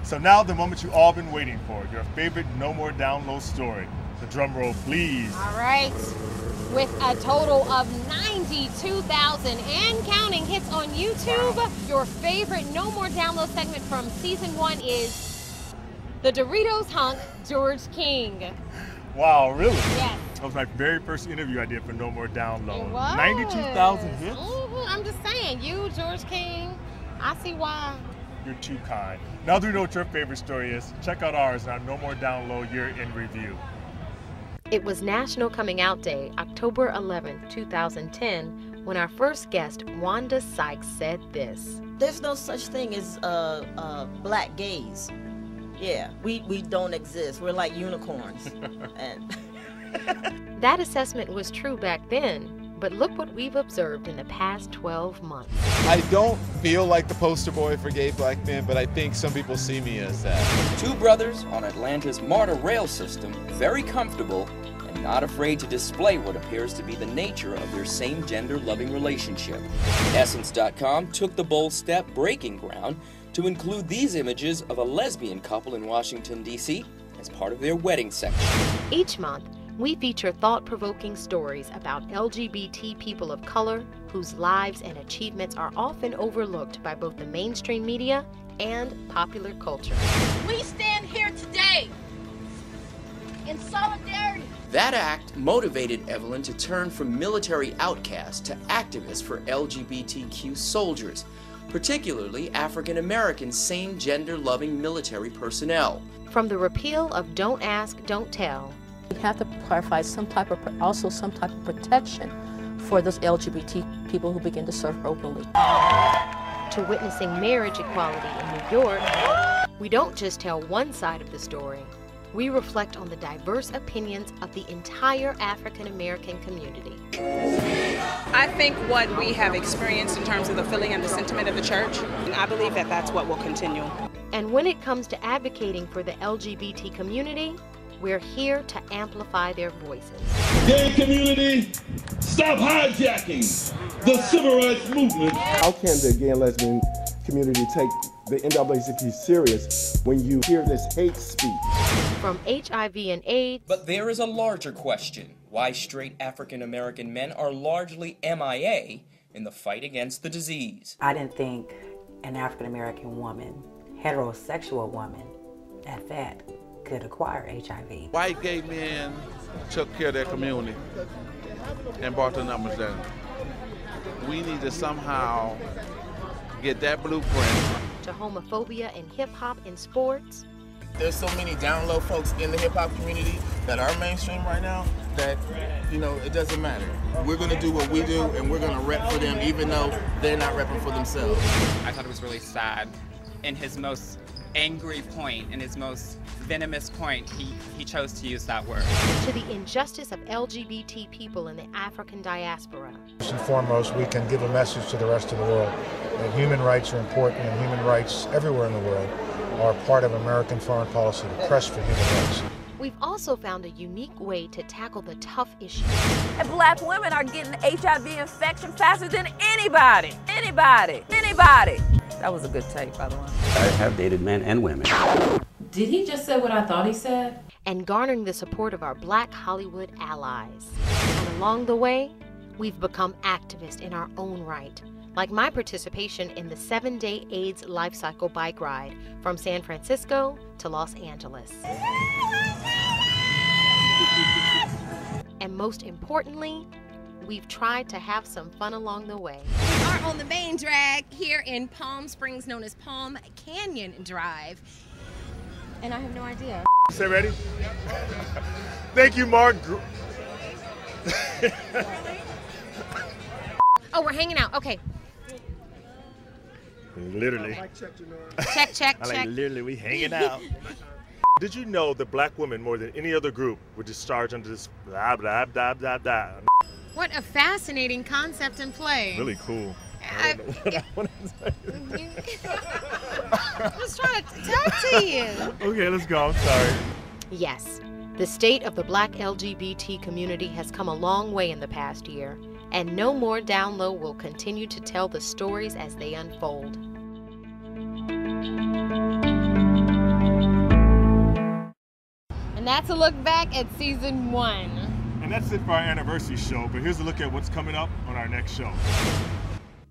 So now the moment you've all been waiting for, your favorite No More Down Low story. The drum roll, please. All right. With a total of 92,000 and counting hits on YouTube, your favorite No More Down Low segment from season 1 is the Doritos hunk, George King. Wow, really? Yes. That was my very first interview I did for No More Down Low. It was. 92,000 hits? I'm just saying, you, George King, I see why. You're too kind. Now that we know what your favorite story is, check out ours on No More Down Low Year in Review. It was National Coming Out Day, October 11, 2010, when our first guest, Wanda Sykes, said this. There's no such thing as black gays. Yeah, we don't exist. We're like unicorns. And That assessment was true back then, but look what we've observed in the past 12 months. I don't feel like the poster boy for gay black men, but I think some people see me as that. Two brothers on Atlanta's MARTA rail system, very comfortable and not afraid to display what appears to be the nature of their same-gender loving relationship. Essence.com took the bold step, breaking ground, to include these images of a lesbian couple in Washington, D.C. as part of their wedding section. Each month, we feature thought-provoking stories about LGBT people of color whose lives and achievements are often overlooked by both the mainstream media and popular culture. We stand here today in solidarity. That act motivated Evelyn to turn from military outcast to activist for LGBTQ soldiers, particularly African-American same-gender loving military personnel. From the repeal of Don't Ask, Don't Tell, we have to provide some type of protection for those LGBT people who begin to serve openly. to witnessing marriage equality in New York, we don't just tell one side of the story. We reflect on the diverse opinions of the entire African American community. I think what we have experienced in terms of the feeling and the sentiment of the church, and I believe that that's what will continue. And when it comes to advocating for the LGBT community, we're here to amplify their voices. Gay community, stop hijacking the civil rights movement. How can the gay and lesbian community take the NAACP serious when you hear this hate speech? From HIV and AIDS. But there is a larger question: why straight African American men are largely MIA in the fight against the disease. I didn't think an African American woman, heterosexual woman at that, could acquire HIV. White gay men took care of their community and brought the numbers down. We need to somehow get that blueprint. To homophobia in hip-hop and sports. There's so many down low folks in the hip-hop community that are mainstream right now that, you know, it doesn't matter. We're going to do what we do, and we're going to rep for them even though they're not repping for themselves. I thought it was really sad. In his most angry point, in his most venomous point, he chose to use that word. To the injustice of LGBT people in the African diaspora. First and foremost, we can give a message to the rest of the world that human rights are important, and human rights everywhere in the world are part of American foreign policy, to press for human rights. We've also found a unique way to tackle the tough issues. And black women are getting HIV infection faster than anybody. Anybody. That was a good take, by the way. I have dated men and women. Did he just say what I thought he said? And garnering the support of our Black Hollywood allies. And along the way, we've become activists in our own right. Like my participation in the 7-day AIDS life cycle bike ride from San Francisco to Los Angeles. And most importantly, we've tried to have some fun along the way. We are on the main drag here in Palm Springs, known as Palm Canyon Drive. And I have no idea. Say ready? Thank you, Mark. Oh, we're hanging out. Okay. Literally. Check. Literally, we hanging out. Did you know that black women, more than any other group, were discharged under this blah, blah, blah, blah, blah? What a fascinating concept and play. Really cool. I was trying to talk to you. Okay, let's go. I'm sorry. Yes, the state of the Black LGBT community has come a long way in the past year, and No More Down Low will continue to tell the stories as they unfold. that's a look back at season 1. And that's it for our anniversary show, but here's a look at what's coming up on our next show.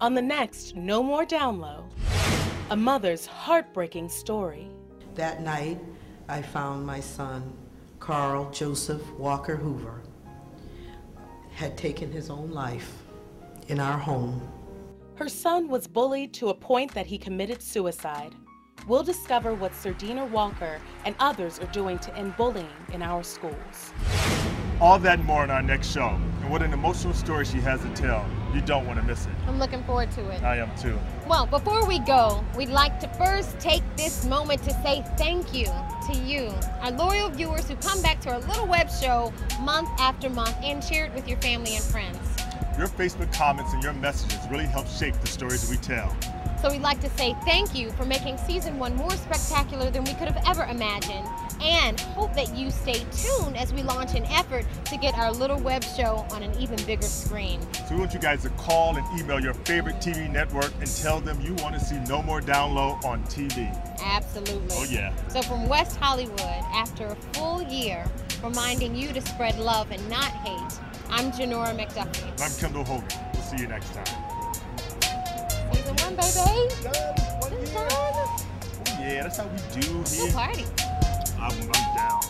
On the next No More Down Low, a mother's heartbreaking story. That night, I found my son, Carl Joseph Walker Hoover, had taken his own life in our home. Her son was bullied to a point that he committed suicide. We'll discover what Sardina Walker and others are doing to end bullying in our schools. All that and more in our next show. And what an emotional story she has to tell. You don't want to miss it. I'm looking forward to it. I am too. Well, before we go, we'd like to first take this moment to say thank you to you, our loyal viewers who come back to our little web show month after month and share it with your family and friends. Your Facebook comments and your messages really help shape the stories we tell. So we'd like to say thank you for making season 1 more spectacular than we could have ever imagined, and hope that you stay tuned as we launch an effort to get our little web show on an even bigger screen. So we want you guys to call and email your favorite TV network and tell them you want to see No More Down Low on TV. Absolutely. Oh yeah. So from West Hollywood, after a full year, reminding you to spread love and not hate, I'm Janora McDuffie. And I'm Kendall Hogan. We'll see you next time. Season 1, baby. Oh yeah, that's how we do here. Let's go party. I'm down.